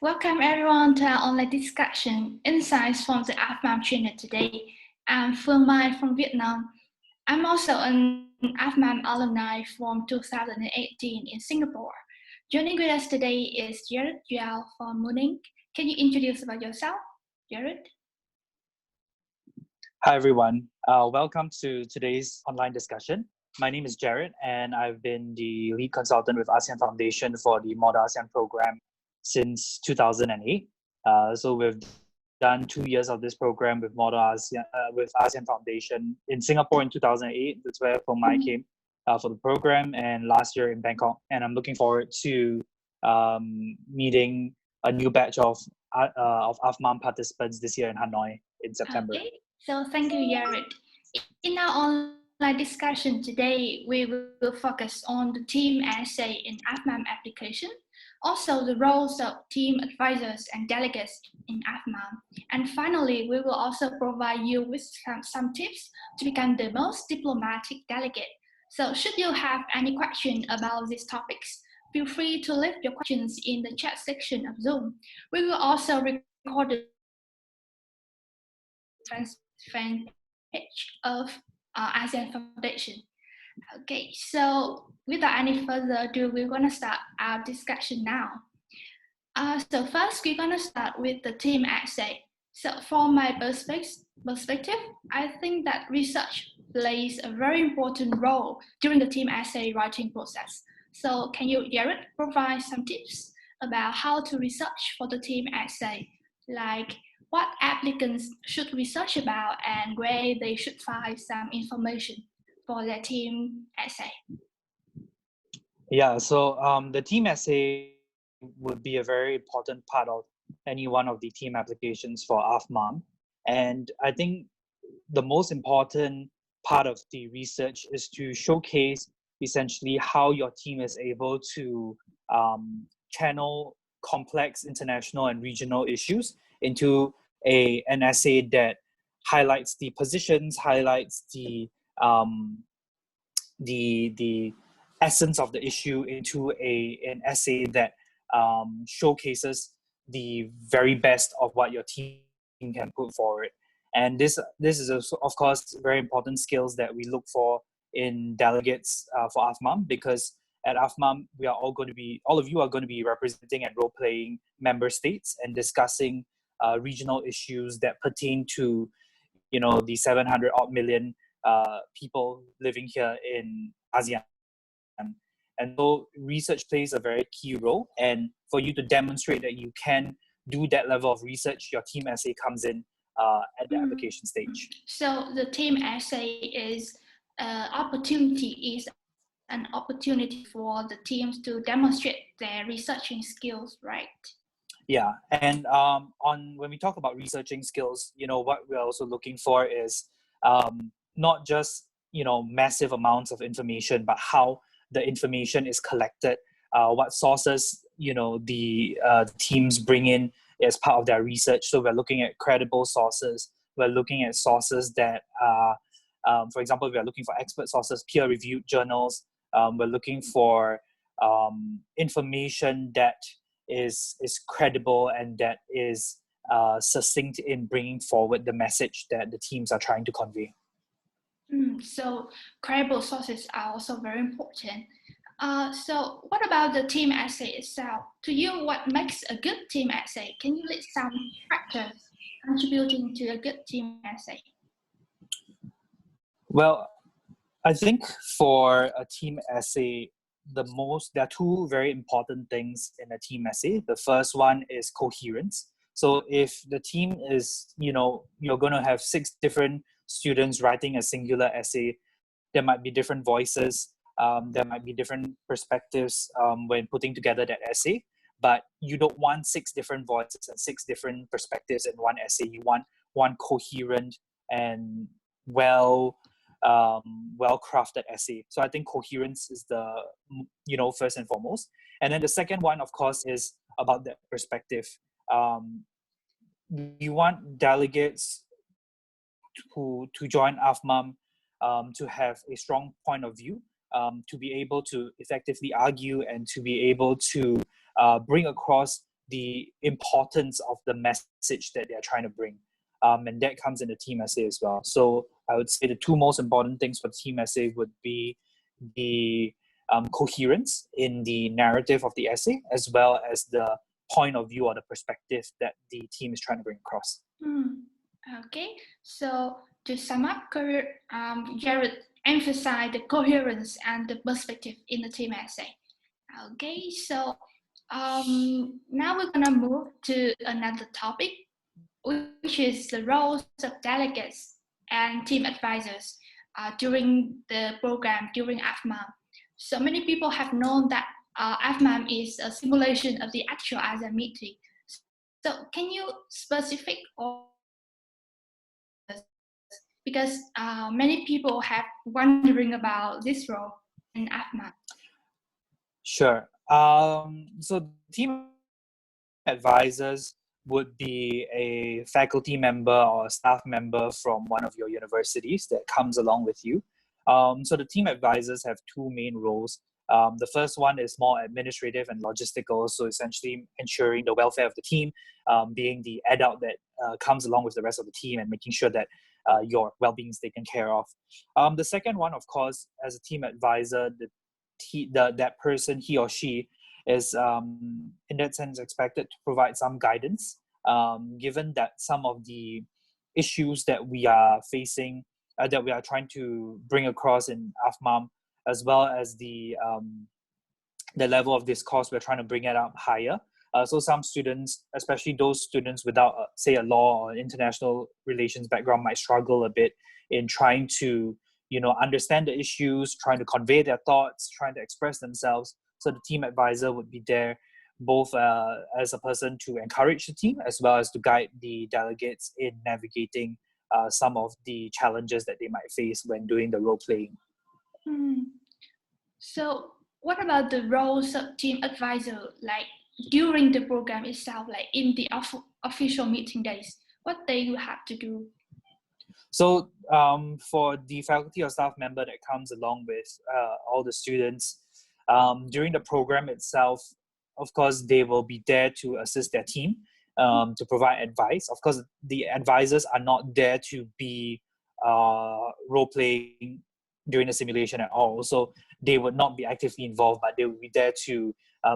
Welcome everyone to our online discussion, Insights from the AFMAM channel today. I'm Phuong Mai from Viet Nam. I'm also an AFMAM alumni from 2018 in Singapore. Joining with us today is Jared Yao from Munich. Can you introduce about yourself, Jared? Hi everyone, welcome to today's online discussion. My name is Jared and I've been the lead consultant with ASEAN Foundation for the Model ASEAN program since 2008. So we've done 2 years of this program with Model ASEAN, with ASEAN Foundation in Singapore in 2008. That's where Phuong Mai came for the program, and last year in Bangkok. And I'm looking forward to meeting a new batch of AFMAM participants this year in Hanoi in September. Okay, so thank you, Jared. In our online discussion today, we will focus on the team essay in AFMAM application, also the roles of team advisors and delegates in AFMAM. And finally, we will also provide you with some tips to become the most diplomatic delegate. So should you have any question about these topics, feel free to leave your questions in the chat section of Zoom. We will also record the fan page of ASEAN Foundation. Okay, so without any further ado, we're going to start our discussion now. So first, we're going to start with the team essay. So from my perspective, I think that research plays a very important role during the team essay writing process. So can you, Jared, provide some tips about how to research for the team essay? Like what applicants should research about and where they should find some information for their team essay? Yeah, so the team essay would be a very important part of any one of the team applications for AFMAM. And I think the most important part of the research is to showcase essentially how your team is able to channel complex international and regional issues into an essay that highlights the positions, highlights the essence of the issue into an essay that showcases the very best of what your team can put forward. And this is also, of course, very important skills that we look for in delegates for AFMAM, because at AFMAM all of you are going to be representing and role-playing member states and discussing regional issues that pertain to, you know, the 700 odd million people living here in ASEAN. And so research plays a very key role, and for you to demonstrate that you can do that level of research, your team essay comes in at the application stage. So the team essay is an opportunity for the teams to demonstrate their researching skills, right? Yeah, and when we talk about researching skills, you know, what we're also looking for is not just, you know, massive amounts of information, but how the information is collected, what sources, you know, the teams bring in as part of their research. So we're looking at credible sources. We're looking at sources that are, for example, we're looking for expert sources, peer-reviewed journals. We're looking for information that is credible and that is succinct in bringing forward the message that the teams are trying to convey. So credible sources are also very important. So what about the team essay itself? To you, what makes a good team essay? Can you list some factors contributing to a good team essay? Well, I think for a team essay, there are two very important things in a team essay. The first one is coherence. So if the team is, you know, you're going to have 6 different students writing a singular essay, there might be different voices, there might be different perspectives when putting together that essay, but you don't want 6 different voices and 6 different perspectives in one essay. You want one coherent and well-crafted essay. So I think coherence is the, you know, first and foremost. And then the second one, of course, is about that perspective. We want delegates to join AFMAM to have a strong point of view, to be able to effectively argue and to be able to bring across the importance of the message that they're trying to bring. And that comes in the team essay as well. So I would say the two most important things for the team essay would be the coherence in the narrative of the essay, as well as the point of view or the perspective that the team is trying to bring across. Okay, so to sum up, Jared emphasized the coherence and the perspective in the team essay. Okay, so now we're gonna move to another topic, which is the roles of delegates and team advisors during the program, during AFMAM. So many people have known that AFMAM is a simulation of the actual ASEAN meeting. So can you specific or because many people have wondering about this role in AFMAM? Sure. So team advisors would be a faculty member or a staff member from one of your universities that comes along with you. So the team advisors have two main roles. The first one is more administrative and logistical, so essentially ensuring the welfare of the team, being the adult that comes along with the rest of the team and making sure that your well-being is taken care of. The second one, of course, as a team advisor, that person, he or she, is in that sense expected to provide some guidance, given that some of the issues that we are facing, that we are trying to bring across in AFMAM, as well as the level of discourse, we're trying to bring it up higher. So some students, especially those students without, say, a law or international relations background, might struggle a bit in trying to, understand the issues, trying to convey their thoughts, trying to express themselves. So the team advisor would be there both as a person to encourage the team, as well as to guide the delegates in navigating some of the challenges that they might face when doing the role playing. So what about the roles of team advisor, like during the program itself, like in the official meeting days, what they will have to do? So for the faculty or staff member that comes along with all the students, during the program itself, of course, they will be there to assist their team, to provide advice. Of course, the advisors are not there to be role-playing during the simulation at all. So they would not be actively involved, but they will be there to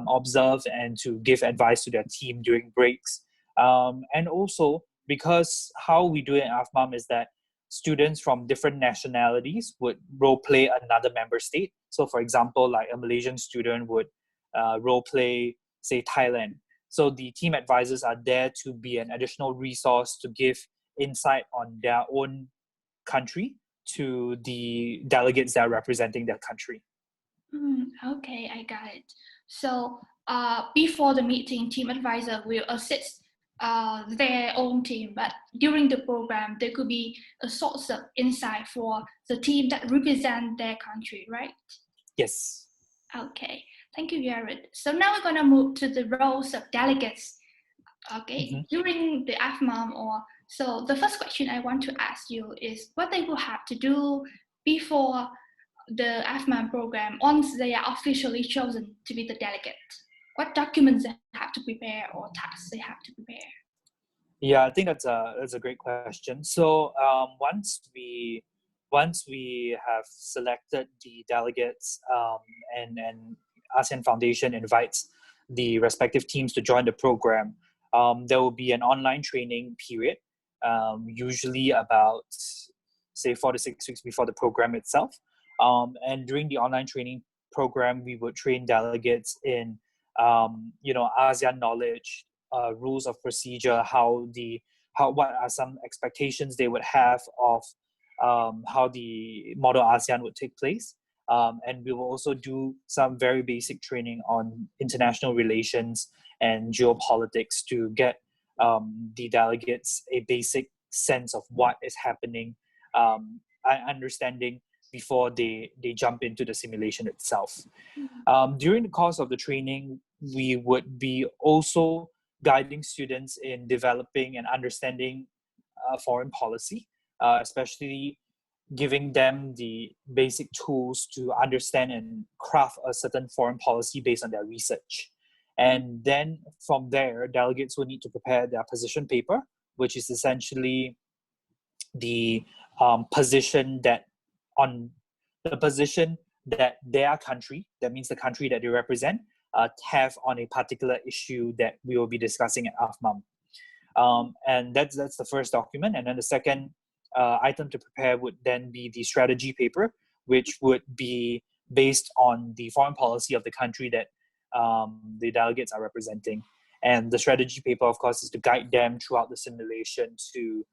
observe and to give advice to their team during breaks. And also, because how we do it in AFMAM is that students from different nationalities would role play another member state. So for example, like a Malaysian student would role play, say, Thailand. So the team advisors are there to be an additional resource to give insight on their own country to the delegates that are representing their country. Okay, I got it. So before the meeting, team advisor will assist their own team, but during the program, there could be a source of insight for the team that represent their country, right? Yes. Okay, thank you, Jared. So now we're gonna move to the roles of delegates. Okay, during the AFMAM, so the first question I want to ask you is what they will have to do before the AFMAM program once they are officially chosen to be the delegate. What documents they have to prepare or tasks they have to prepare? Yeah, I think that's a great question. So once we have selected the delegates, and ASEAN Foundation invites the respective teams to join the program, there will be an online training period, usually about, say, 4 to 6 weeks before the program itself. And during the online training program, we would train delegates in ASEAN knowledge, rules of procedure, what are some expectations they would have of how the model ASEAN would take place. And we will also do some very basic training on international relations and geopolitics to get the delegates a basic sense of what is happening, understanding before they jump into the simulation itself. During the course of the training, we would be also guiding students in developing and understanding foreign policy, especially giving them the basic tools to understand and craft a certain foreign policy based on their research. And then from there, delegates will need to prepare their position paper, which is essentially the position that on the position that their country, that means the country that they represent, have on a particular issue that we will be discussing at AFMAM. And that's the first document. And then the second item to prepare would then be the strategy paper, which would be based on the foreign policy of the country that the delegates are representing. And the strategy paper, of course, is to guide them throughout the simulation, to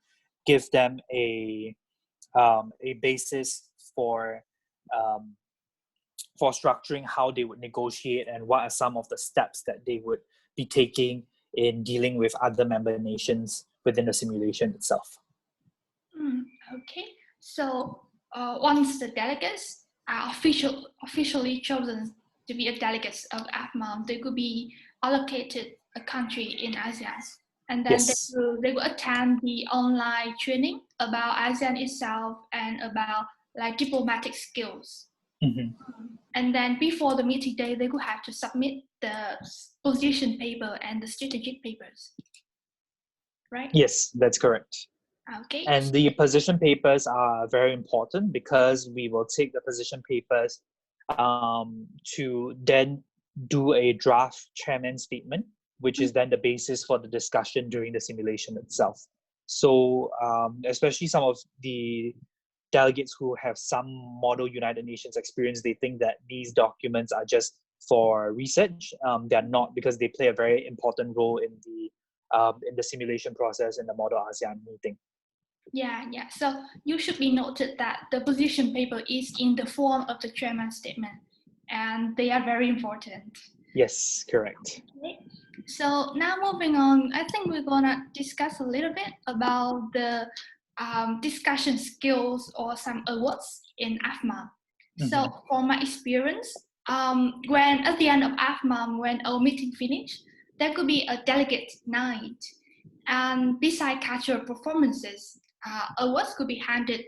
give them a basis for structuring how they would negotiate and what are some of the steps that they would be taking in dealing with other member nations within the simulation itself. Okay, so once the delegates are officially chosen to be a delegates of AFMAM, they could be allocated a country in ASEAN, and then Yes. they will attend the online training about ASEAN itself and about like diplomatic skills. And then before the meeting day, they will have to submit the position paper and the strategic papers, right? Yes, that's correct. Okay. And the position papers are very important because we will take the position papers to then do a draft chairman statement, which is then the basis for the discussion during the simulation itself. So especially some of the delegates who have some model United Nations experience, they think that these documents are just for research. They're not, because they play a very important role in the simulation process in the model ASEAN meeting. Yeah. So you should be noted that the position paper is in the form of the chairman statement, and they are very important. Yes, correct. Okay. So now moving on, I think we're gonna discuss a little bit about the discussion skills or some awards in AFMAM. So from my experience, when at the end of AFMAM, when our meeting finished, there could be a delegate night. And beside cultural performances, awards could be handed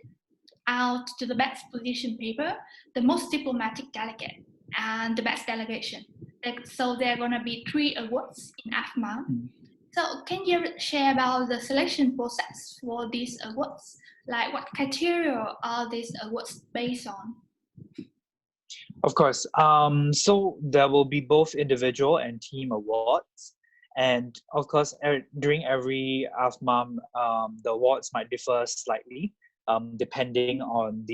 out to the best position paper, the most diplomatic delegate, and the best delegation. So there are going to be 3 awards in AFMAM. So can you share about the selection process for these awards? Like what criteria are these awards based on? Of course. So there will be both individual and team awards. And of course, during every AFMAM, the awards might differ slightly, depending on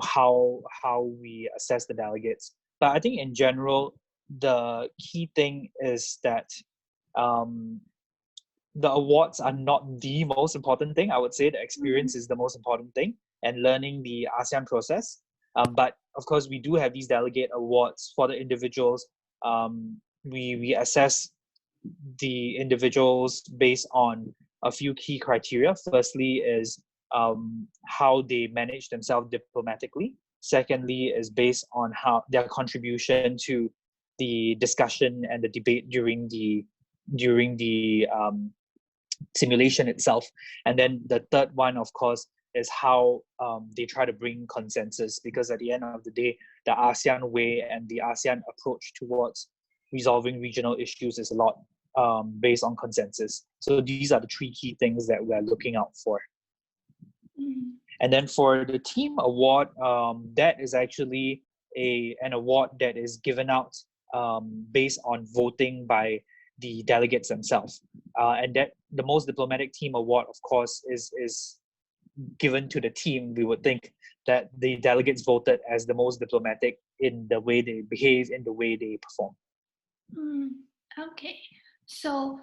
how we assess the delegates. But I think in general, the key thing is that the awards are not the most important thing. I would say the experience is the most important thing, and learning the ASEAN process. But of course, we do have these delegate awards for the individuals. We assess the individuals based on a few key criteria. Firstly is how they manage themselves diplomatically. Secondly is based on how their contribution to the discussion and the debate during the simulation itself. And then the third one, of course, is how they try to bring consensus, because at the end of the day, the ASEAN way and the ASEAN approach towards resolving regional issues is a lot based on consensus. So these are the 3 key things that we're looking out for. And then for the team award, that is actually an award that is given out based on voting by the delegates themselves. And that the most diplomatic team award, of course, is given to the team. We would think that the delegates voted as the most diplomatic in the way they behave, in the way they perform. Okay, so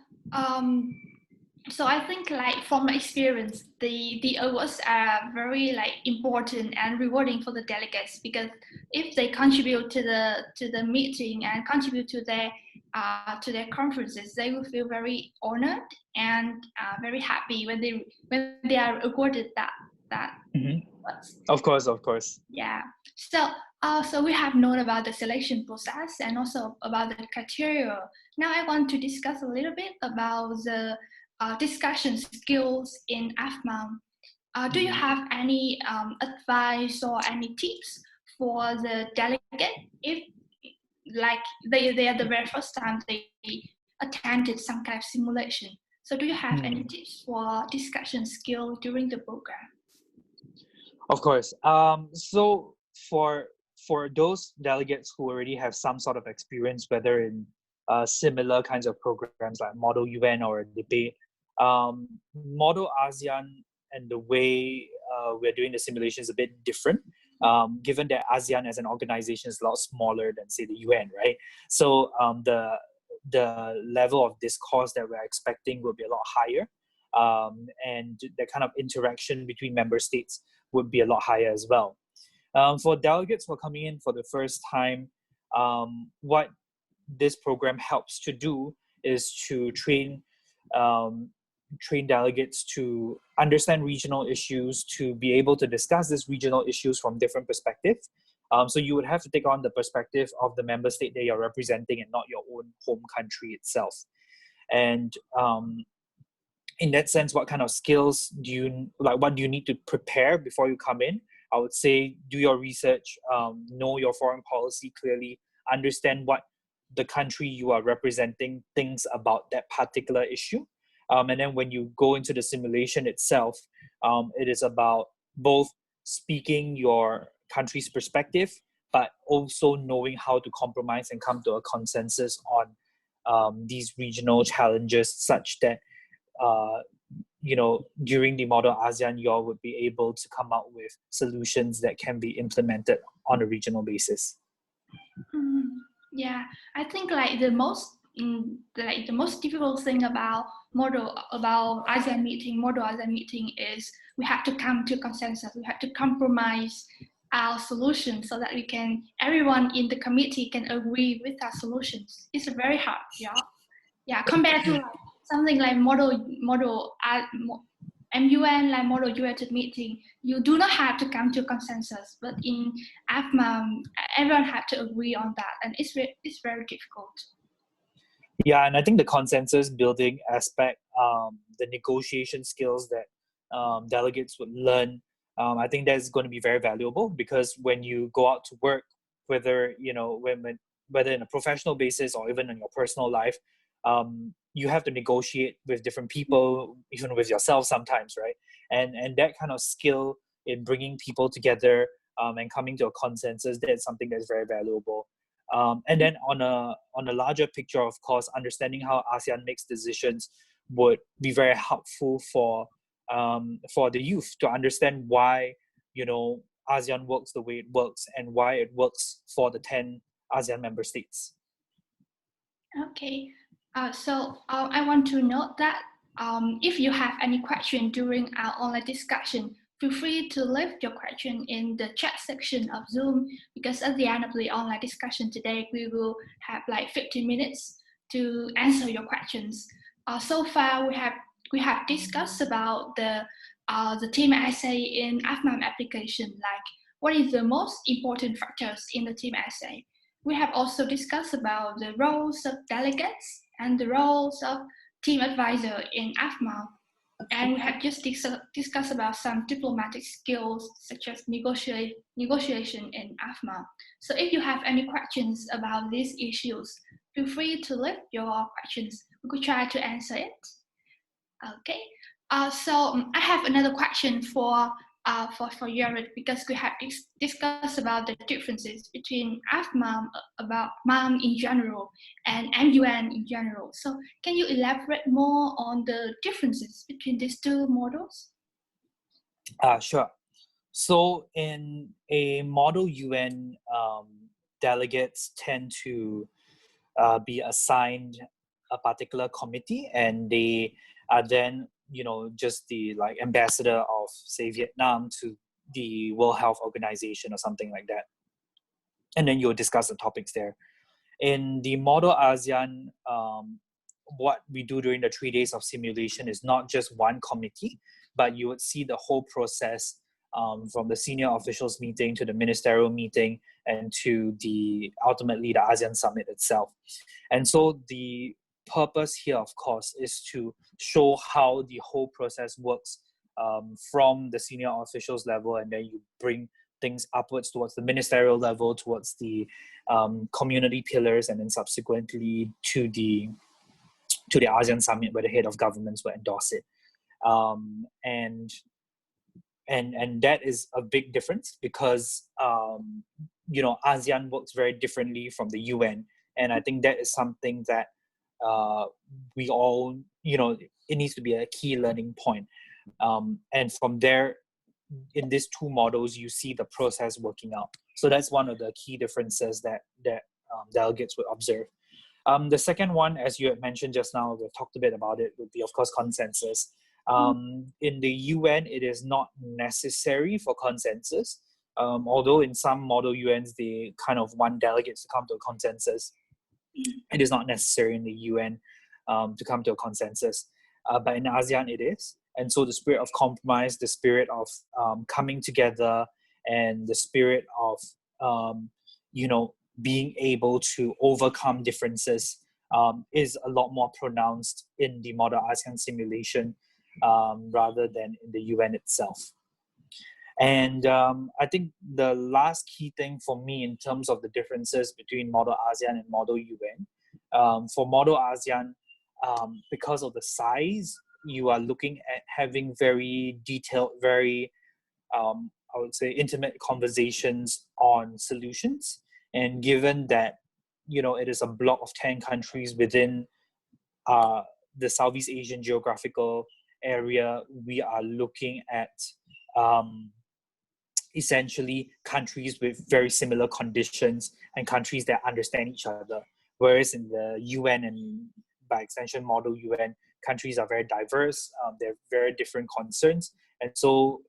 so I think, like, from my experience, the awards are very important and rewarding for the delegates, because if they contribute to the meeting and contribute to their conferences, they will feel very honored and very happy when they are awarded that. Of course. Yeah. So we have known about the selection process and also about the criteria. Now I want to discuss a little bit about the discussion skills in AFMAM. Do you have any advice or any tips for the delegate like they are the very first time they attended some kind of simulation. So do you have any tips for discussion skill during the program? Of course. So for those delegates who already have some sort of experience, whether in similar kinds of programs like Model UN or a debate, Model ASEAN and the way we're doing the simulation is a bit different. Given that ASEAN as an organization is a lot smaller than, say, the UN, right? So the level of discourse that we're expecting will be a lot higher, and the kind of interaction between member states would be a lot higher as well. For delegates who are coming in for the first time, what this program helps to do is to train delegates to understand regional issues, to be able to discuss these regional issues from different perspectives. So you would have to take on the perspective of the member state that you're representing and not your own home country itself. And in that sense, what kind of skills what do you need to prepare before you come in? I would say do your research, know your foreign policy clearly, understand what the country you are representing thinks about that particular issue. And then when you go into the simulation itself, it is about both speaking your country's perspective, but also knowing how to compromise and come to a consensus on these regional challenges, such that during the Model ASEAN, you all would be able to come out with solutions that can be implemented on a regional basis. Yeah, I think like the most difficult thing about ASEAN meeting is we have to come to consensus. We have to compromise our solutions so that everyone in the committee can agree with our solutions. It's very hard, yeah. Compared to something like MUN, like Model United Meeting, you do not have to come to consensus, but in AFMAM, everyone had to agree on that, and it's very difficult. Yeah, and I think the consensus building aspect, the negotiation skills that delegates would learn, I think that's going to be very valuable, because when you go out to work, whether whether in a professional basis or even in your personal life, you have to negotiate with different people, even with yourself sometimes, right? And that kind of skill in bringing people together and coming to a consensus, that's something that's very valuable. And then on a larger picture, of course, understanding how ASEAN makes decisions would be very helpful for the youth to understand why ASEAN works the way it works and why it works for the 10 ASEAN member states. Okay. So I want to note that if you have any question during our online discussion, feel free to leave your question in the chat section of Zoom, because at the end of the online discussion today, we will have like 15 minutes to answer your questions. So far, we have discussed about the team essay in AFMAM application, like what is the most important factors in the team essay. We have also discussed about the roles of delegates and the roles of team advisor in AFMAM. And we have just discussed about some diplomatic skills, such as negotiation in AFMAM. So if you have any questions about these issues, feel free to leave your questions. We could try to answer it. Okay. So I have another question for Jared, because we have discussed about the differences between AFMAM, about MAM in general, and MUN in general. So can you elaborate more on the differences between these two models? Sure. So in a Model UN, delegates tend to be assigned a particular committee, and they are then just the ambassador of, say, Vietnam to the World Health Organization or something like that, and then you'll discuss the topics there. In the Model ASEAN, what we do during the 3 days of simulation is not just one committee, but you would see the whole process, from the senior officials meeting to the ministerial meeting and to ultimately the ASEAN summit itself. And so the purpose here, of course, is to show how the whole process works, from the senior officials level, and then you bring things upwards towards the ministerial level, towards the community pillars, and then subsequently to the ASEAN summit where the head of governments will endorse it. And that is a big difference because ASEAN works very differently from the UN, and I think that is something that we all, it needs to be a key learning point. And from there, in these two models, you see the process working out. So that's one of the key differences that delegates would observe. The second one, as you had mentioned just now, we've talked a bit about it, would be, of course, consensus. In the UN, it is not necessary for consensus, although in some model UNs, they kind of want delegates to come to a consensus. It is not necessary in the UN to come to a consensus, but in ASEAN it is. And so the spirit of compromise, the spirit of coming together, and the spirit of being able to overcome differences is a lot more pronounced in the model ASEAN simulation rather than in the UN itself. And I think the last key thing for me in terms of the differences between model ASEAN and model UN, for model ASEAN, because of the size, you are looking at having very detailed, very, I would say, intimate conversations on solutions. And given that, it is a block of 10 countries within the Southeast Asian geographical area, we are looking at essentially countries with very similar conditions and countries that understand each other. Whereas in the UN and by extension model UN, countries are very diverse, they have very different concerns. And so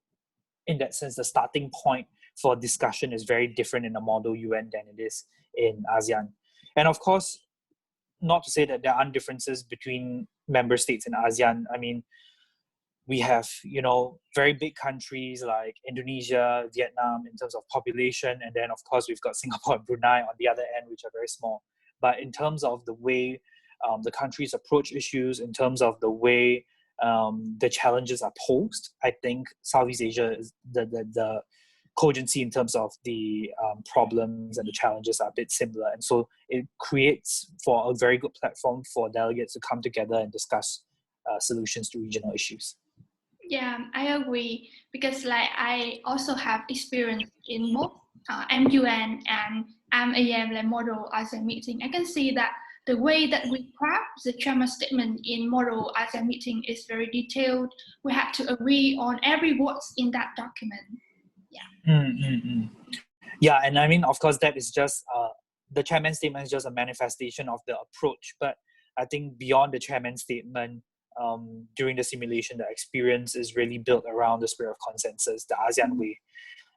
in that sense, the starting point for discussion is very different in the model UN than it is in ASEAN. And of course, not to say that there aren't differences between member states in ASEAN. I mean, we have, very big countries like Indonesia, Vietnam in terms of population. And then, of course, we've got Singapore and Brunei on the other end, which are very small. But in terms of the way the countries approach issues, in terms of the way the challenges are posed, I think Southeast Asia is the cogency in terms of the problems and the challenges are a bit similar. And so it creates for a very good platform for delegates to come together and discuss solutions to regional issues. Yeah, I agree, because I also have experience in both MUN and AMAM model as a meeting. I can see that the way that we craft the chairman statement in model as a meeting is very detailed. We have to agree on every word in that document. Yeah. Yeah, and I mean, of course, that is just the chairman statement is just a manifestation of the approach. But I think beyond the chairman statement, during the simulation, the experience is really built around the spirit of consensus, the ASEAN way.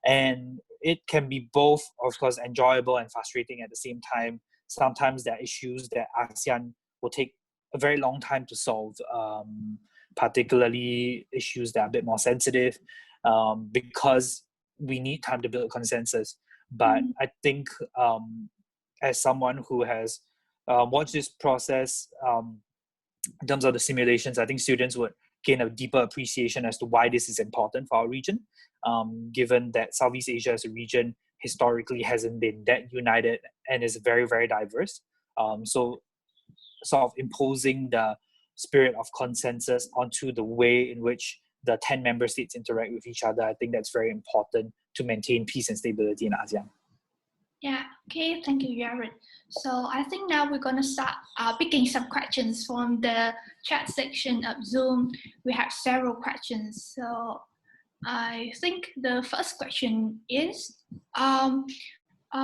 And it can be both, of course, enjoyable and frustrating at the same time. Sometimes there are issues that ASEAN will take a very long time to solve, particularly issues that are a bit more sensitive, because we need time to build a consensus. But I think as someone who has watched this process, in terms of the simulations, I think students would gain a deeper appreciation as to why this is important for our region, given that Southeast Asia as a region historically hasn't been that united and is very, very diverse. So sort of imposing the spirit of consensus onto the way in which the 10 member states interact with each other, I think that's very important to maintain peace and stability in ASEAN. Yeah, okay, thank you, Jared. So I think now we're going to start picking some questions from the chat section of Zoom. We have several questions. So I think the first question is,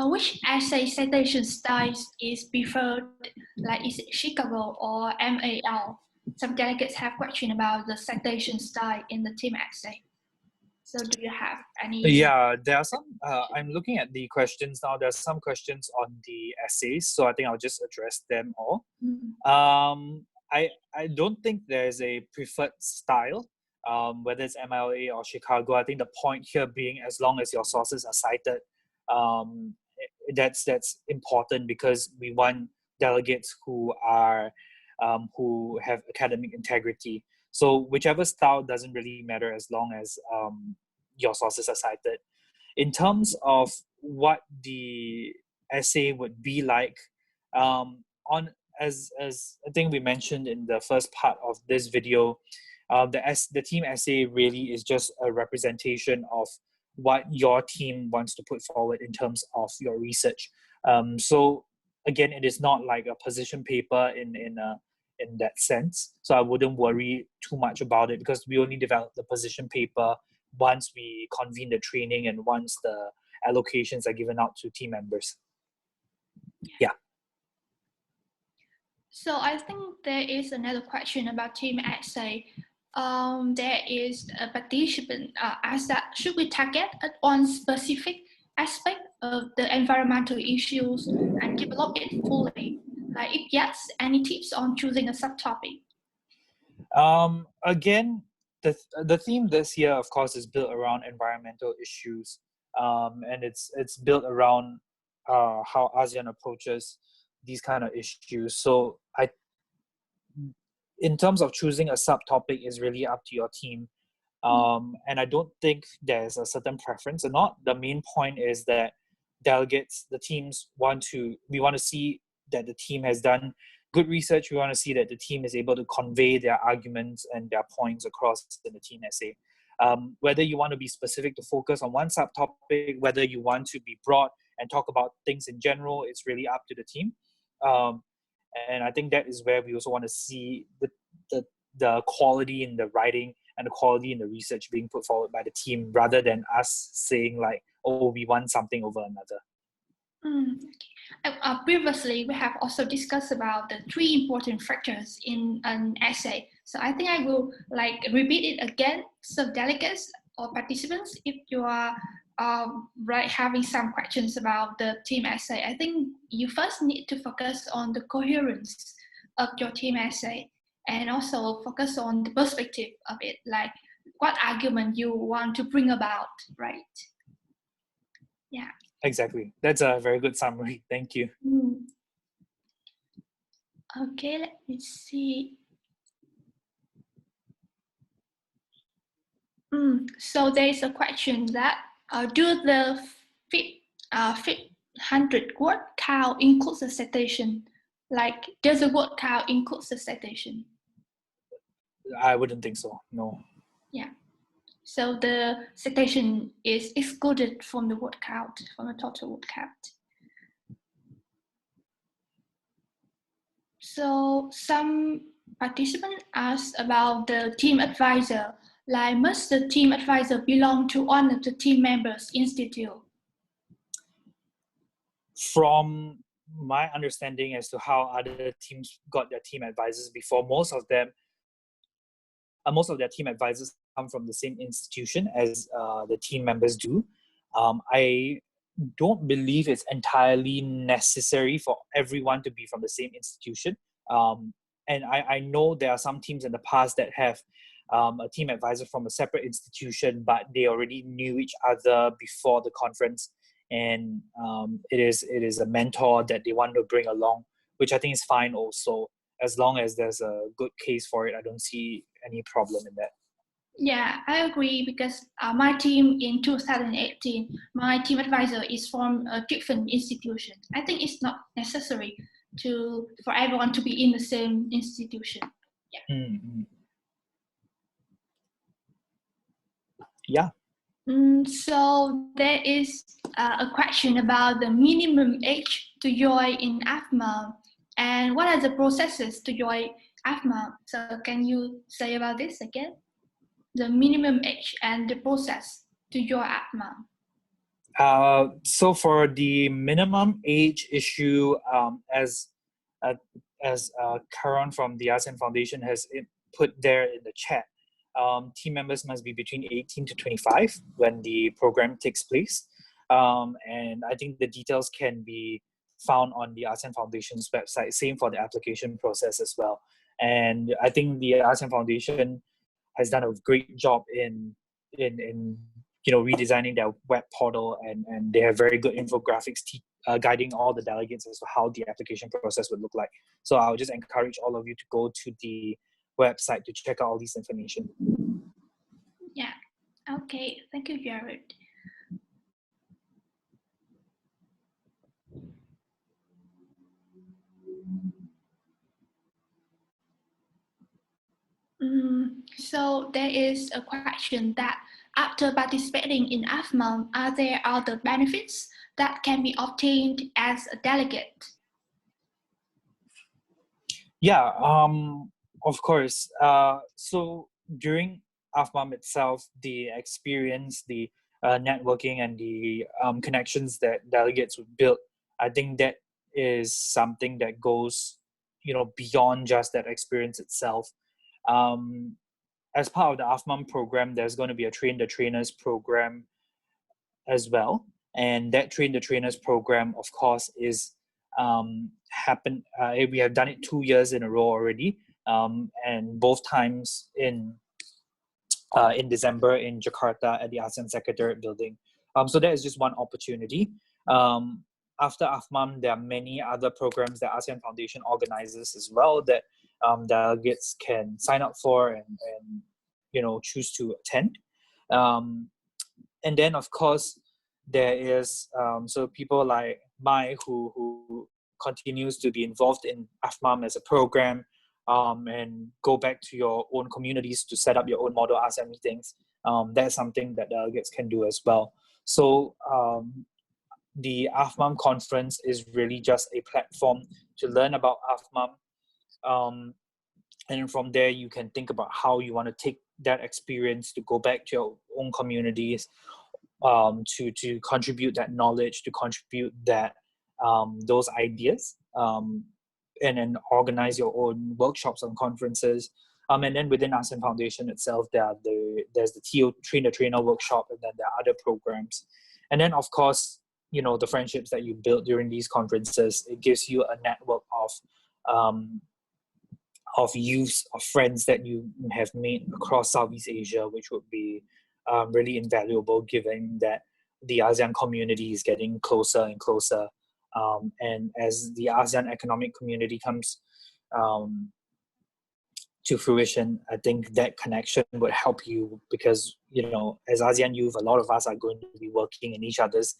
which essay citation style is preferred, like is it Chicago or MAL? Some delegates have question about the citation style in the team essay. So do you have any? Yeah, there are some, I'm looking at the questions now. There's some questions on the essays, so I think I'll just address them all. I don't think there's a preferred style, whether it's MLA or Chicago. I think the point here being, as long as your sources are cited, that's important, because we want delegates who are who have academic integrity. So whichever style doesn't really matter as long as your sources are cited. in terms of what the essay would be like, on as I think we mentioned in the first part of this video, the team essay really is just a representation of what your team wants to put forward in terms of your research. So again, it is not like a position paper in that sense. So I wouldn't worry too much about it, because we only develop the position paper once we convene the training and once the allocations are given out to team members. Yeah. So I think there is another question about team essay. There is a participant asked that should we target at one specific aspect of the environmental issues and develop it fully? Like, if yes, any tips on choosing a subtopic? Again, the theme this year, of course, is built around environmental issues, and it's built around how ASEAN approaches these kind of issues. So in terms of choosing a subtopic, is really up to your team. And I don't think there's a certain preference or not. The main point is that delegates, the teams we want to see that the team has done good research. We want to see that the team is able to convey their arguments and their points across in the team essay. Whether you want to be specific to focus on one subtopic, whether you want to be broad and talk about things in general, it's really up to the team. And I think that is where we also want to see the quality in the writing and the quality in the research being put forward by the team, rather than us saying like, oh, we want something over another. Okay. Previously, we have also discussed about the 3 important factors in an essay. So I think I will repeat it again. So delegates or participants, if you are having some questions about the team essay, I think you first need to focus on the coherence of your team essay, and also focus on the perspective of it, like what argument you want to bring about, right? Yeah. Exactly. That's a very good summary. Thank you. Okay, let me see. So there is a question that do the 100 word count include the citation? Like, does the word count include the citation? I wouldn't think so. No. Yeah. So the citation is excluded from the word count, from the total word count. So some participants asked about the team advisor. Like, must the team advisor belong to one of the team members' institute? From my understanding as to how other teams got their team advisors before, most of their team advisors come from the same institution as the team members do. I don't believe it's entirely necessary for everyone to be from the same institution. And I know there are some teams in the past that have a team advisor from a separate institution, but they already knew each other before the conference. And it is a mentor that they want to bring along, which I think is fine also. As long as there's a good case for it, I don't see any problem in that. Yeah, I agree, because my team in 2018, my team advisor is from a different institution. I think it's not necessary for everyone to be in the same institution. Yeah. Mm-hmm. Yeah. So there is a question about the minimum age to join in AFMAM, and what are the processes to join AFMAM? So can you say about this again? The minimum age and the process to join AFMAM. So for the minimum age issue, as Karan from the ASEAN Foundation has put there in the chat, team members must be between 18 to 25 when the program takes place. And I think the details can be found on the ASEAN Foundation's website. Same for the application process as well. And I think the ASEAN Foundation has done a great job in redesigning their web portal, and they have very good infographics guiding all the delegates as to how the application process would look like. So I'll just encourage all of you to go to the website to check out all this information. Yeah. Okay. Thank you, Jared. So there is a question that after participating in AFMAM, are there other benefits that can be obtained as a delegate? Yeah, of course. So during AFMAM itself, the experience, the networking, and the connections that delegates would build, I think that is something that goes, beyond just that experience itself. Um, as part of the AFMAM program, there's going to be a Train the Trainers program as well, and that Train the Trainers program, of course, is happened. We have done it 2 years in a row already, and both times in December in Jakarta at the ASEAN Secretariat building. So that is just one opportunity. After AFMAM, there are many other programs that ASEAN Foundation organizes as well that delegates can sign up for and choose to attend. And then, of course, there is so people like Mai who continues to be involved in AFMAM as a program, and go back to your own communities to set up your own model ASEAN meetings. That's something that delegates can do as well. So the AFMAM conference is really just a platform to learn about AFMAM. And from there, you can think about how you want to take that experience to go back to your own communities, to contribute that knowledge, to contribute that those ideas, and then organize your own workshops and conferences. And then within ASEAN Foundation itself, there's the TO Train the Trainer workshop, and then there are other programs. And then, of course, the friendships that you build during these conferences, it gives you a network of youth, of friends that you have made across Southeast Asia, which would be really invaluable, given that the ASEAN community is getting closer and closer. And as the ASEAN economic community comes to fruition, I think that connection would help you because, as ASEAN youth, a lot of us are going to be working in each other's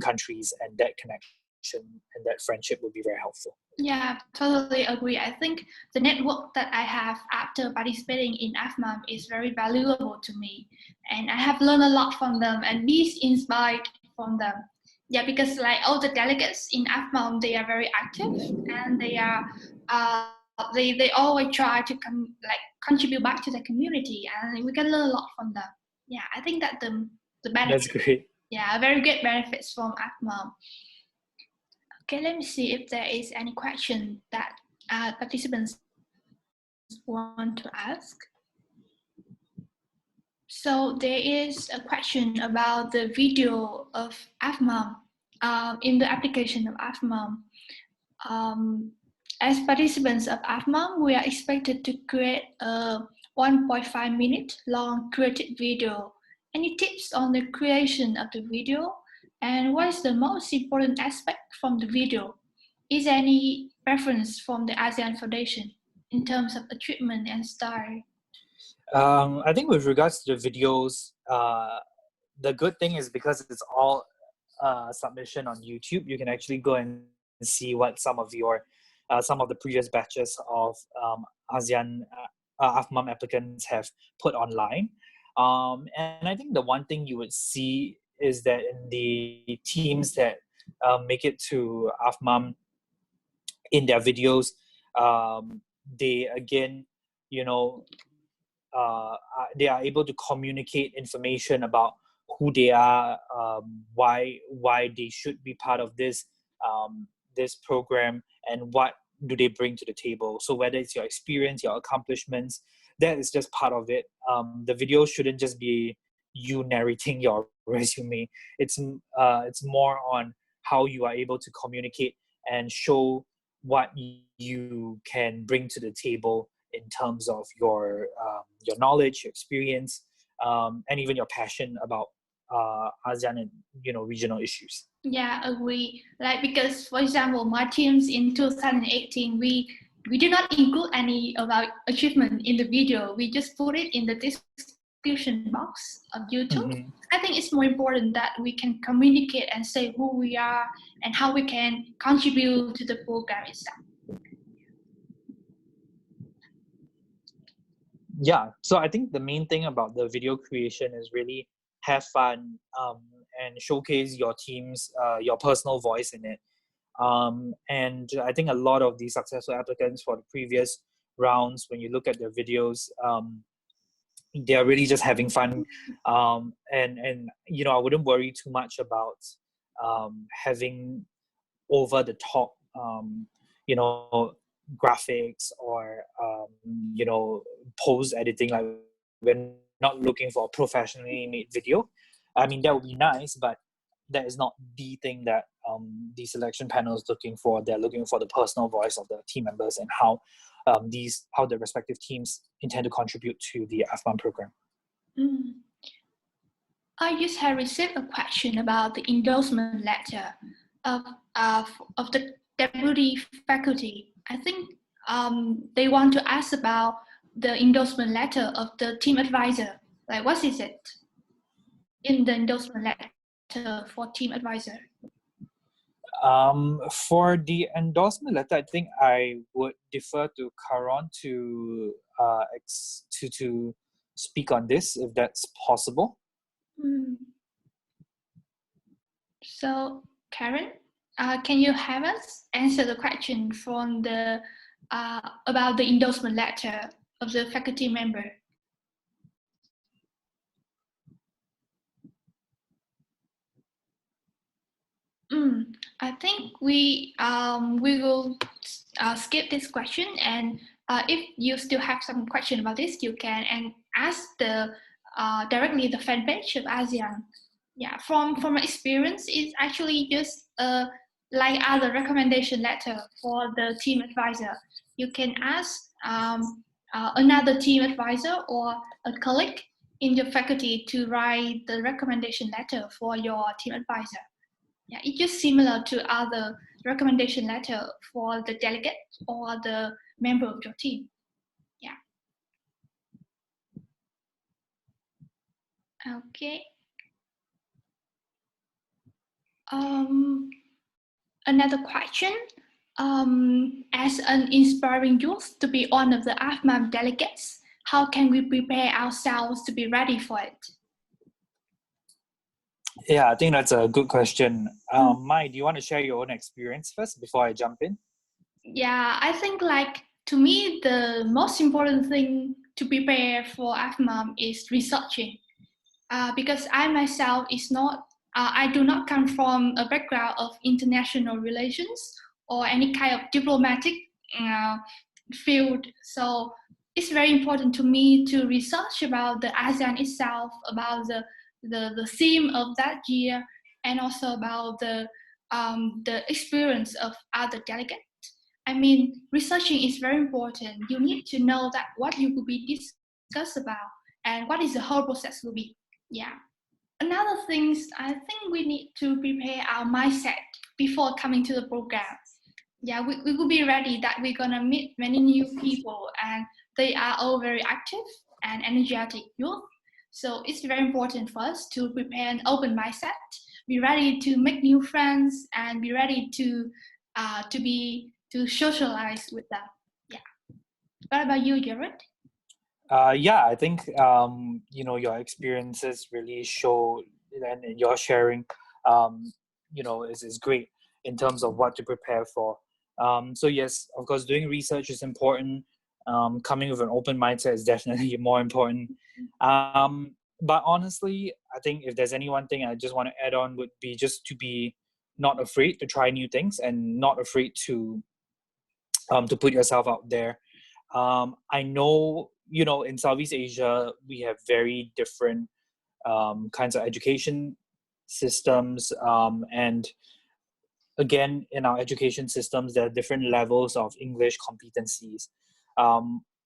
countries, and that connection and that friendship would be very helpful. Yeah, totally agree. I think the network that I have after participating in AFMAM is very valuable to me. And I have learned a lot from them and be inspired from them. Yeah, because like all the delegates in AFMAM, they are very active and they are they always try to contribute back to the community, and we can learn a lot from them. Yeah, I think that the benefits. That's great. Yeah, very good benefits from AFMAM. Okay, let me see if there is any question that participants want to ask. So there is a question about the video of AFMAM in the application of AFMAM. As participants of AFMAM, we are expected to create a 1.5 minute long created video. Any tips on the creation of the video? And what is the most important aspect from the video? Is there any preference from the ASEAN Foundation in terms of achievement and style? I think with regards to the videos, the good thing is because it's all submission on YouTube, you can actually go and see what some of the previous batches of ASEAN AFMAM applicants have put online. And I think the one thing you would see is that in the teams that make it to AFMAM, in their videos, they again, they are able to communicate information about who they are, why they should be part of this program, and what do they bring to the table. So whether it's your experience, your accomplishments, that is just part of it. The video shouldn't just be you narrating your resume. It's more on how you are able to communicate and show what you can bring to the table in terms of your knowledge, your experience, and even your passion about ASEAN and regional issues. Yeah, agree. Like because, for example, my teams in 2018, we did not include any of our achievement in the video. We just put it in the description box of YouTube. Mm-hmm. I think it's more important that we can communicate and say who we are and how we can contribute to the program itself. Yeah, so I think the main thing about the video creation is really have fun, and showcase your team's your personal voice in it. And I think a lot of the successful applicants for the previous rounds, when you look at their videos, they are really just having fun. And I wouldn't worry too much about having over the top you know graphics or post editing. Like, we're not looking for a professionally made video. I mean, that would be nice, but that is not the thing that the selection panel is looking for. They're looking for the personal voice of the team members and how the respective teams intend to contribute to the AFMAM program. Mm. I just have received a question about the endorsement letter of, of the deputy faculty. I think they want to ask about the endorsement letter of the team advisor. Like, what is it in the endorsement letter for team advisor? For the endorsement letter, I think I would defer to Karan to speak on this, if that's possible. Mm. So, Karen, can you have us answer the question from the about the endorsement letter of the faculty member? I think we will skip this question, and if you still have some question about this, you can and ask the directly the fan page of ASEAN. Yeah, from my experience, it's actually just like other recommendation letter for the team advisor. You can ask another team advisor or a colleague in your faculty to write the recommendation letter for your team advisor. Yeah, it's just similar to other recommendation letter for the delegate or the member of your team. Yeah. Okay. Another question. As an inspiring youth to be one of the AFMAM delegates, how can we prepare ourselves to be ready for it? Yeah, I think that's a good question. Mai, do you want to share your own experience first before I jump in? Yeah, I think like to me, the most important thing to prepare for AFMAM is researching. Because I myself is not, I do not come from a background of international relations or any kind of diplomatic uh, field. So it's very important to me to research about the ASEAN itself, about the theme of that year, and also about the experience of other delegates. I mean, researching is very important. You need to know that what you will be discussed about and what is the whole process will be. Yeah. Another thing, I think we need to prepare our mindset before coming to the program. Yeah, we will be ready that we're gonna meet many new people and they are all very active and energetic youth. So it's very important for us to prepare an open mindset, be ready to make new friends and be ready to socialize with them. Yeah. What about you, Jared? Yeah, I think your experiences really show, and your sharing, is great in terms of what to prepare for. So yes, of course, doing research is important. Coming with an open mindset is definitely more important. But honestly, I think if there's any one thing I just want to add on would be just to be not afraid to try new things and not afraid to put yourself out there. I know, in Southeast Asia, we have very different kinds of education systems. And again, in our education systems, there are different levels of English competencies.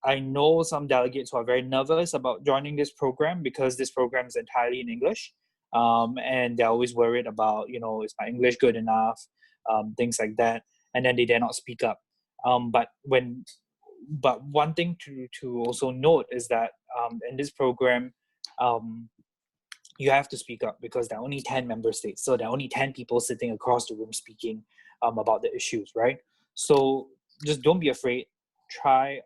I know some delegates who are very nervous about joining this program because this program is entirely in English. And they're always worried about, is my English good enough? Things like that. And then they dare not speak up. But one thing to also note is that in this program, you have to speak up because there are only 10 member states. So there are only 10 people sitting across the room speaking about the issues, right? So just don't be afraid. Try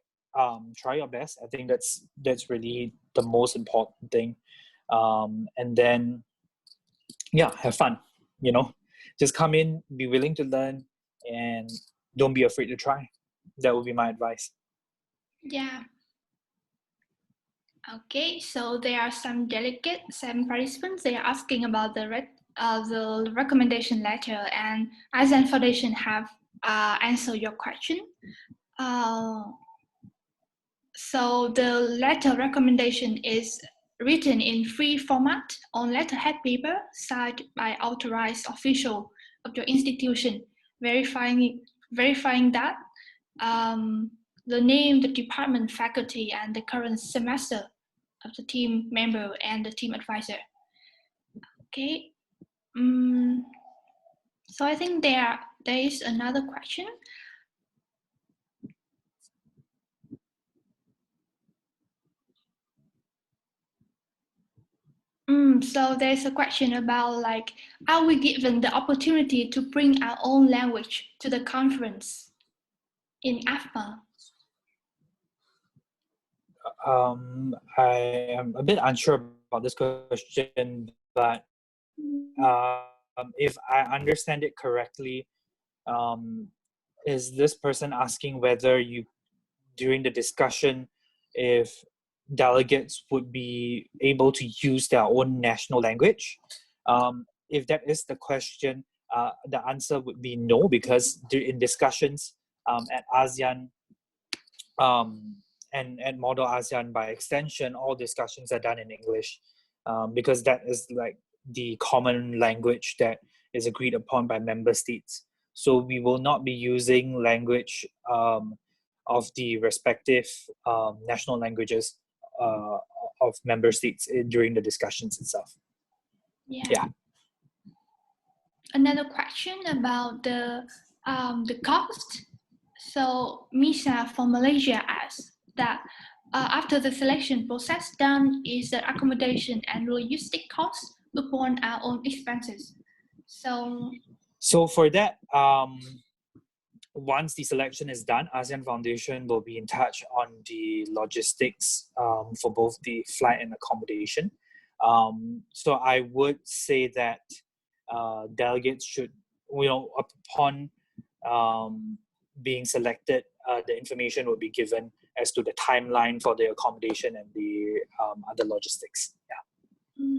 try your best. I think that's really the most important thing. And then, yeah, have fun. Just come in, be willing to learn, and don't be afraid to try. That would be my advice. Yeah. Okay, so there are some delegates, some participants. They are asking about the recommendation letter, and ASEAN Foundation have answered your question. So the letter recommendation is written in free format on letterhead paper, signed by authorized official of your institution, verifying that the name, the department, faculty, and the current semester of the team member and the team advisor. Okay. So I think there is another question. So there's a question about like, are we given the opportunity to bring our own language to the conference in AFMA? I am a bit unsure about this question, but if I understand it correctly, is this person asking whether during the discussion, if delegates would be able to use their own national language? If that is the question, the answer would be no, because in discussions at ASEAN and at Model ASEAN by extension, all discussions are done in English, because that is like the common language that is agreed upon by member states. So we will not be using language of the respective national languages of member states during the discussions itself. Yeah. Another question about the cost. So Misa from Malaysia asks that after the selection process done, is the accommodation and logistic cost upon our own expenses? So for that, once the selection is done, ASEAN Foundation will be in touch on the logistics for both the flight and accommodation. So I would say that delegates should, upon being selected, the information will be given as to the timeline for the accommodation and the other logistics. Yeah.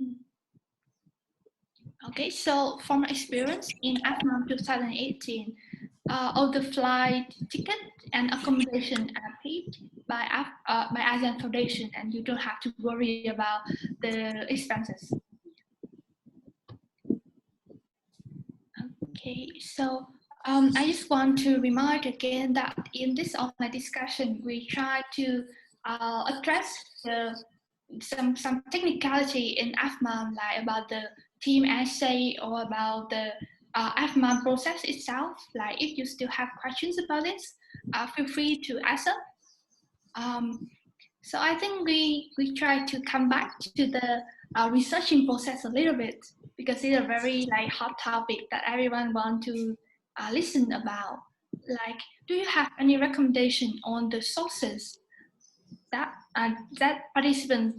Okay, so from experience in AFMAM 2018, all the flight ticket and accommodation are paid by ASEAN Foundation, and you don't have to worry about the expenses. Okay, so I just want to remind again that in this online discussion, we try to address some technicality in AFMAM, like about the team essay or about the AFMAM process itself. Like if you still have questions about this, feel free to ask us. So I think we try to come back to the researching process a little bit, because it's a very hot topic that everyone wants to listen about. Like, do you have any recommendation on the sources that participants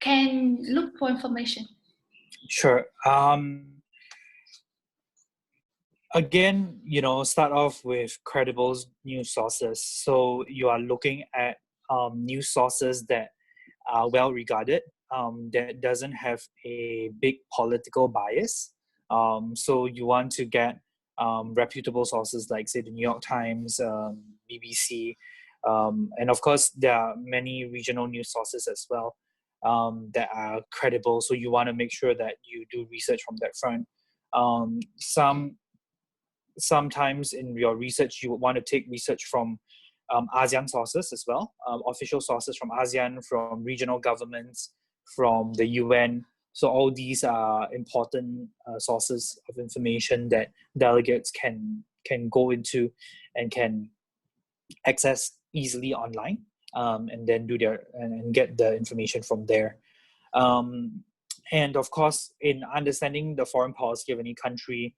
can look for information? Sure. Again, start off with credible news sources. So you are looking at news sources that are well regarded, that doesn't have a big political bias. So you want to get reputable sources like, say, the New York Times, BBC, and of course there are many regional news sources as well that are credible. So you want to make sure that you do research from that front. Sometimes in your research, you would want to take research from ASEAN sources as well, official sources from ASEAN, from regional governments, from the UN. So all these are important sources of information that delegates can go into and can access easily online, and then do and get the information from there. And of course, in understanding the foreign policy of any country,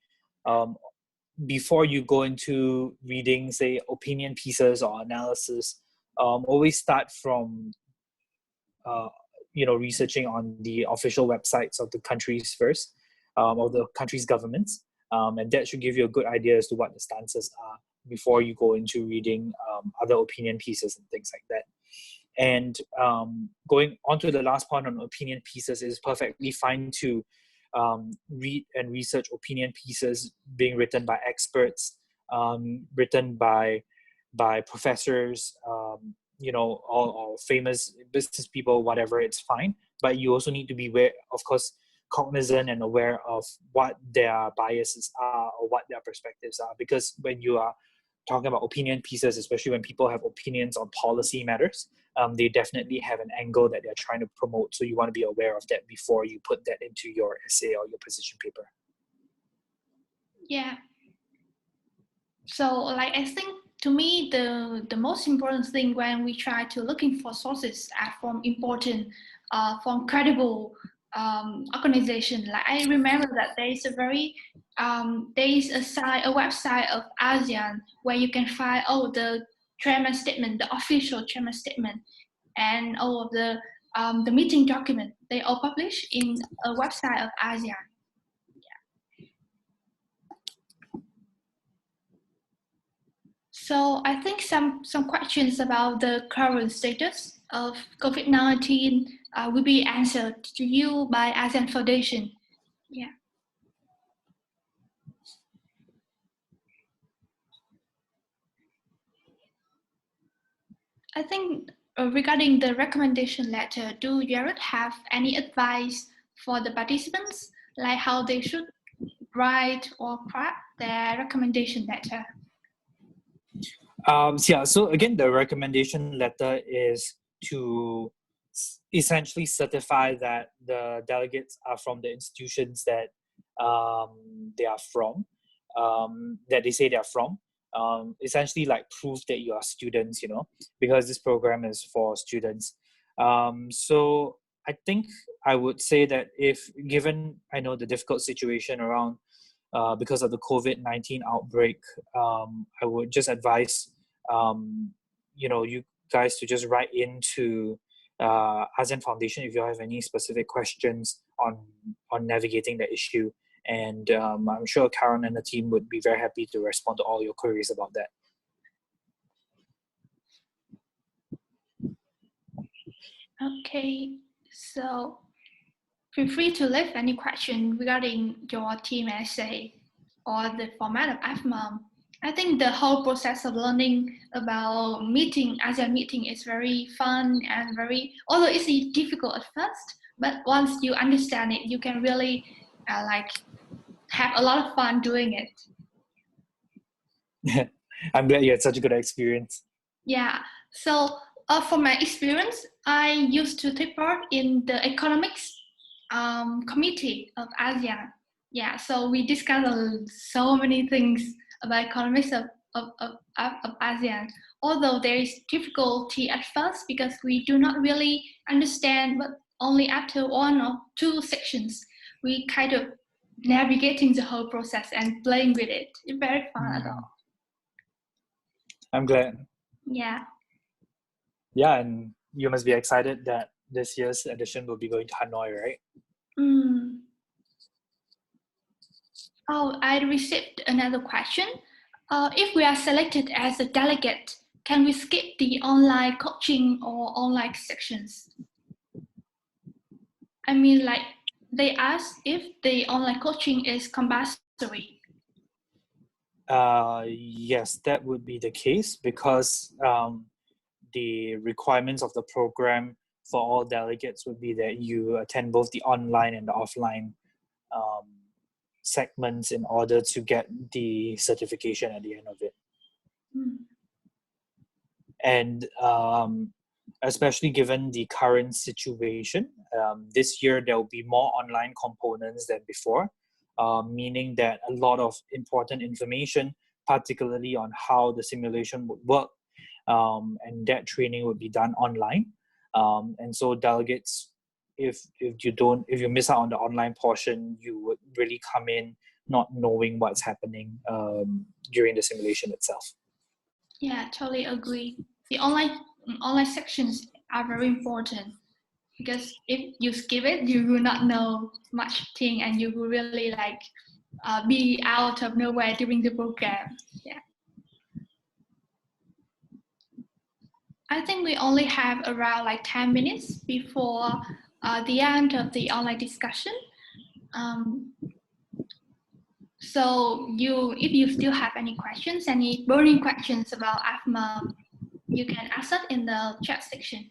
before you go into reading, say, opinion pieces or analysis, always start from researching on the official websites of the countries first, of the country's governments, and that should give you a good idea as to what the stances are before you go into reading other opinion pieces and things like that. And going on to the last point on opinion pieces, is perfectly fine to read and research opinion pieces being written by experts, written by professors, or famous business people, whatever, it's fine. But you also need to be aware, of course, cognizant and aware of what their biases are or what their perspectives are. Because when you are talking about opinion pieces, especially when people have opinions on policy matters, they definitely have an angle that they're trying to promote. So you want to be aware of that before you put that into your essay or your position paper. Yeah. So like, I think to me, the most important thing when we try to looking for sources are from important, from credible organization. Like I remember that there is a website of ASEAN where you can find all the chairman statement, the official chairman statement, and all of the meeting document. They all published in a website of ASEAN. So I think some questions about the current status of COVID-19 will be answered to you by ASEAN Foundation. Yeah. I think regarding the recommendation letter, do Jared have any advice for the participants, like how they should write or craft their recommendation letter? So again, the recommendation letter is to essentially certify that the delegates are from the institutions that they are from, that they say they are from. Essentially, like proof that you are students, because this program is for students. So I think I would say that if given, I know the difficult situation around because of the COVID-19 outbreak, I would just advise you guys to just write into ASEAN Foundation if you have any specific questions on navigating the issue. And I'm sure Karen and the team would be very happy to respond to all your queries about that. Okay, so feel free to leave any question regarding your team essay or the format of AFMAM. I think the whole process of learning about ASEAN meeting is very fun and although it's difficult at first, but once you understand it, you can really have a lot of fun doing it. I'm glad you had such a good experience. Yeah, so from my experience, I used to take part in the economics committee of ASEAN. Yeah, so we discussed so many things about economics of ASEAN. Although there is difficulty at first because we do not really understand, but only after 1 or 2 sections, we kind of navigating the whole process and playing with it. It's very fun at all. I'm glad. Yeah. Yeah, and you must be excited that this year's edition will be going to Hanoi, right? Oh, I received another question. If we are selected as a delegate, can we skip the online coaching or online sections? I mean, like they asked if the online coaching is compulsory. Yes, that would be the case because the requirements of the program for all delegates would be that you attend both the online and the offline segments in order to get the certification at the end of it. And especially given the current situation, this year there will be more online components than before, meaning that a lot of important information, particularly on how the simulation would work, and that training would be done online. And so delegates, if you miss out on the online portion, you would really come in not knowing what's happening during the simulation itself. Yeah, totally agree. The online online sections are very important, because if you skip it, you will not know much thing, and you will really like be out of nowhere during the program. Yeah. I think we only have around like 10 minutes before the end of the online discussion. So if you still have any questions, any burning questions about AFMAM, you can ask it in the chat section.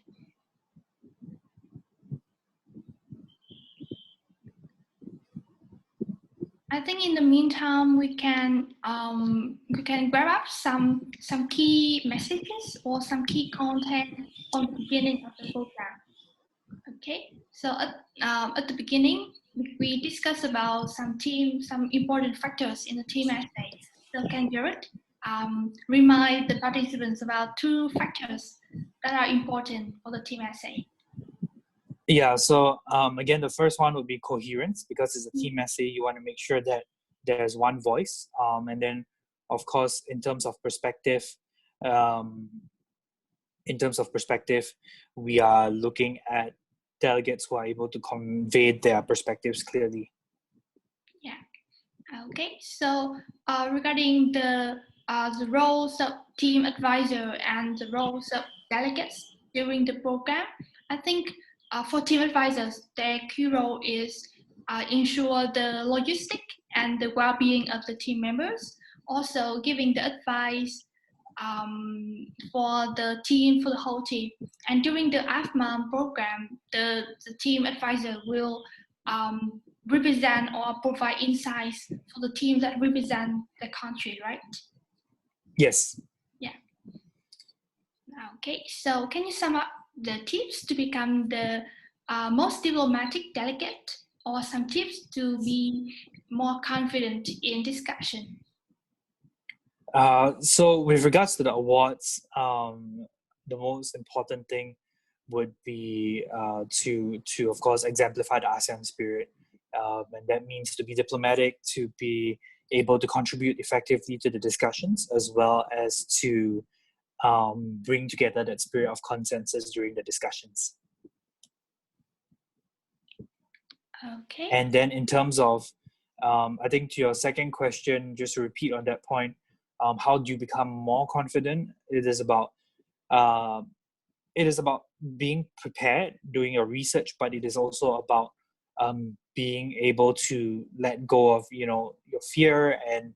I think in the meantime, we can grab up some key messages or some key content on the beginning of the program. Okay, so at the beginning, we discussed about some important factors in the team essay. So can Jared remind the participants about 2 factors that are important for the team essay? Yeah, so again, the first one would be coherence, because it's a team essay. You want to make sure that there's one voice. And then, of course, in terms of perspective, we are looking at delegates who are able to convey their perspectives clearly. Yeah. Okay. So regarding the roles of team advisor and the roles of delegates during the program, I think for team advisors, their key role is ensure the logistic and the well-being of the team members, also giving the advice for the team, for the whole team. And during the AFMAM program, the team advisor will represent or provide insights for the team that represent the country, right? Yes. Yeah. Okay, so can you sum up the tips to become the most diplomatic delegate, or some tips to be more confident in discussion? So with regards to the awards, the most important thing would be to of course exemplify the ASEAN spirit, and that means to be diplomatic, to be able to contribute effectively to the discussions, as well as to bring together that spirit of consensus during the discussions. Okay. And then in terms of, I think to your second question, just to repeat on that point, how do you become more confident? It is about being prepared, doing your research, but it is also about being able to let go of your fear and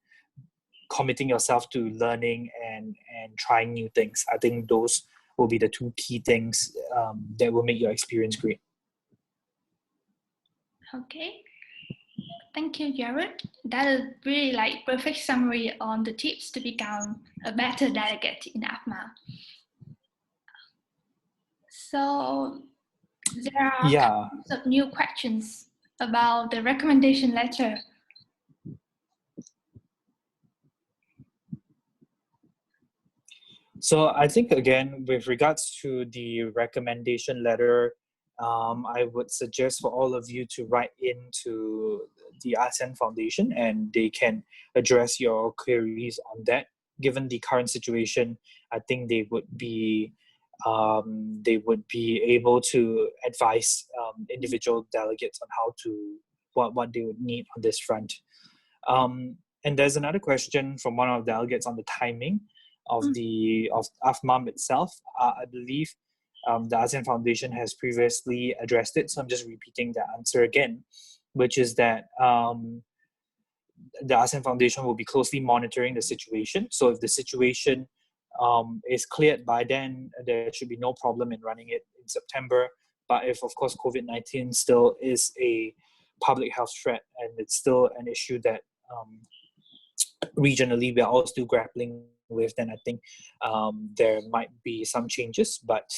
committing yourself to learning and trying new things. I think those will be the 2 key things that will make your experience great. Okay. Thank you, Jared. That is really like perfect summary on the tips to become a better delegate in AFMAM. So there are some new questions about the recommendation letter. So I think, again, with regards to the recommendation letter, I would suggest for all of you to write into the ASEAN Foundation, and they can address your queries on that. Given the current situation, I think they would be able to advise individual delegates on how to what they would need on this front. And there's another question from one of the delegates on the timing of AFMAM itself. I believe the ASEAN Foundation has previously addressed it, so I'm just repeating the answer again, which is that the ASEAN Foundation will be closely monitoring the situation. So if the situation is cleared by then, there should be no problem in running it in September. But if, of course, COVID-19 still is a public health threat and it's still an issue that regionally we are all still grappling with, then I think there might be some changes. But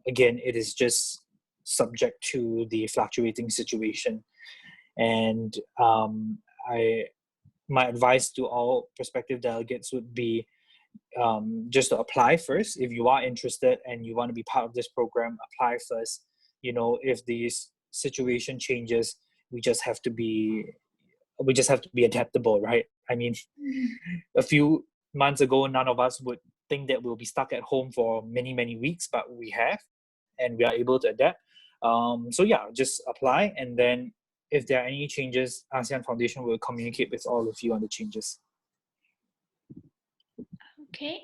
again, it is just subject to the fluctuating situation. And my advice to all prospective delegates would be just to apply first. If you are interested and you want to be part of this program, apply first. If the situation changes, we just have to be adaptable, right? I mean, a few months ago, none of us would think that we'll be stuck at home for many weeks, but we have, and we are able to adapt. So yeah, just apply, and then if there are any changes, ASEAN Foundation will communicate with all of you on the changes. Okay.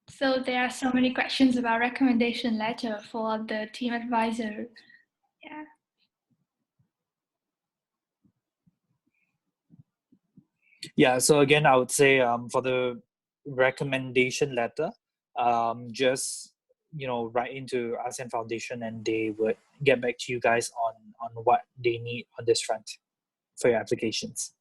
So there are so many questions about recommendation letter for the team advisor. Yeah. Yeah, so again, I would say for the recommendation letter, just write into ASEAN Foundation, and they would get back to you guys on what they need on this front for your applications.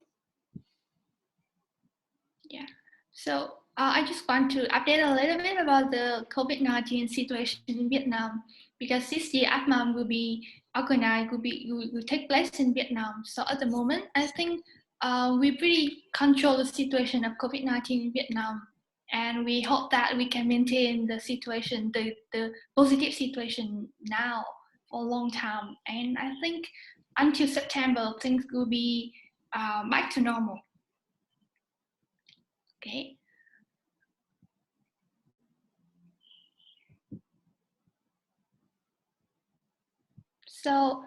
Yeah. So I just want to update a little bit about the COVID-19 situation in Vietnam, because this year AFMAM will be organized, will take place in Vietnam. So at the moment, I think we pretty control the situation of COVID-19 in Vietnam, and we hope that we can maintain the situation, the positive situation now for a long time. And I think until September, things will be back to normal. Okay. So,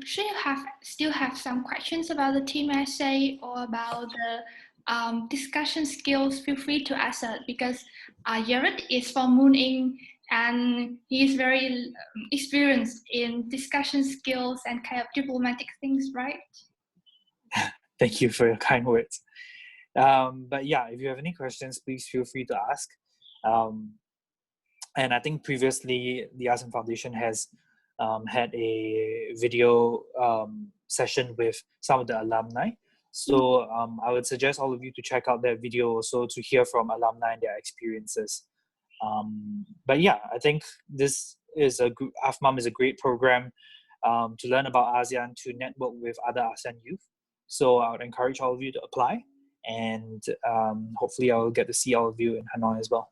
should you still have some questions about the team essay or about the discussion skills? Feel free to ask us, because Jared is from Moon Inc. and he is very experienced in discussion skills and kind of diplomatic things, right? Thank you for your kind words. But yeah, if you have any questions, please feel free to ask. And I think previously the ASEAN Foundation has had a video session with some of the alumni. So I would suggest all of you to check out that video also to hear from alumni and their experiences. But yeah, I think this is AFMAM is a great program to learn about ASEAN, to network with other ASEAN youth. So I would encourage all of you to apply, and hopefully I'll get to see all of you in Hanoi as well.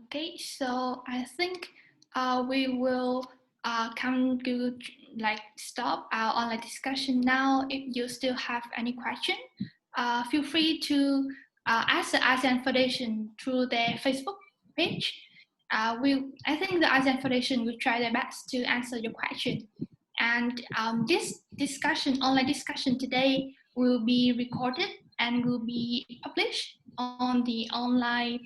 Okay, so I think we will come to stop our online discussion now. If you still have any question, feel free to ask the ASEAN Foundation through their Facebook page. I think the ASEAN Foundation will try their best to answer your question. And this online discussion today will be recorded and will be published on the online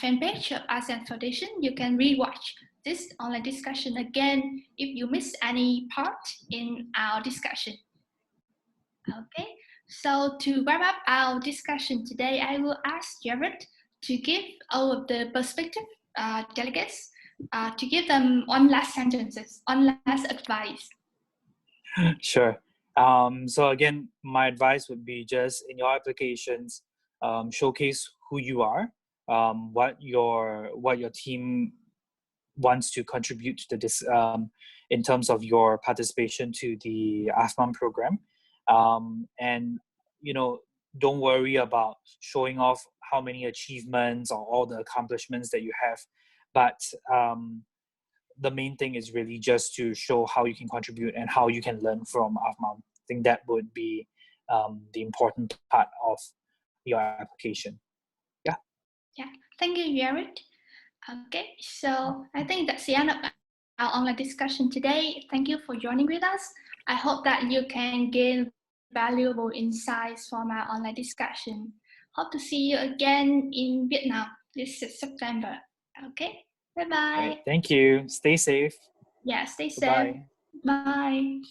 fan page of ASEAN Foundation. You can rewatch this online discussion again if you miss any part in our discussion. Okay, so to wrap up our discussion today, I will ask Jared to give all of the prospective delegates to give them one last advice. Sure. So again, my advice would be just in your applications, showcase who you are, what your team wants to contribute to this in terms of your participation to the AFMAM program, and don't worry about showing off how many achievements or all the accomplishments that you have, but the main thing is really just to show how you can contribute and how you can learn from AFMAM. I think that would be the important part of your application. Yeah. Yeah. Thank you, Jared. Okay, so I think that's the end of our online discussion today. Thank you for joining with us. I hope that you can gain valuable insights from our online discussion. Hope to see you again in Vietnam this September. Okay, bye-bye. Right, thank you. Stay safe. Yeah, stay safe. Bye. Bye.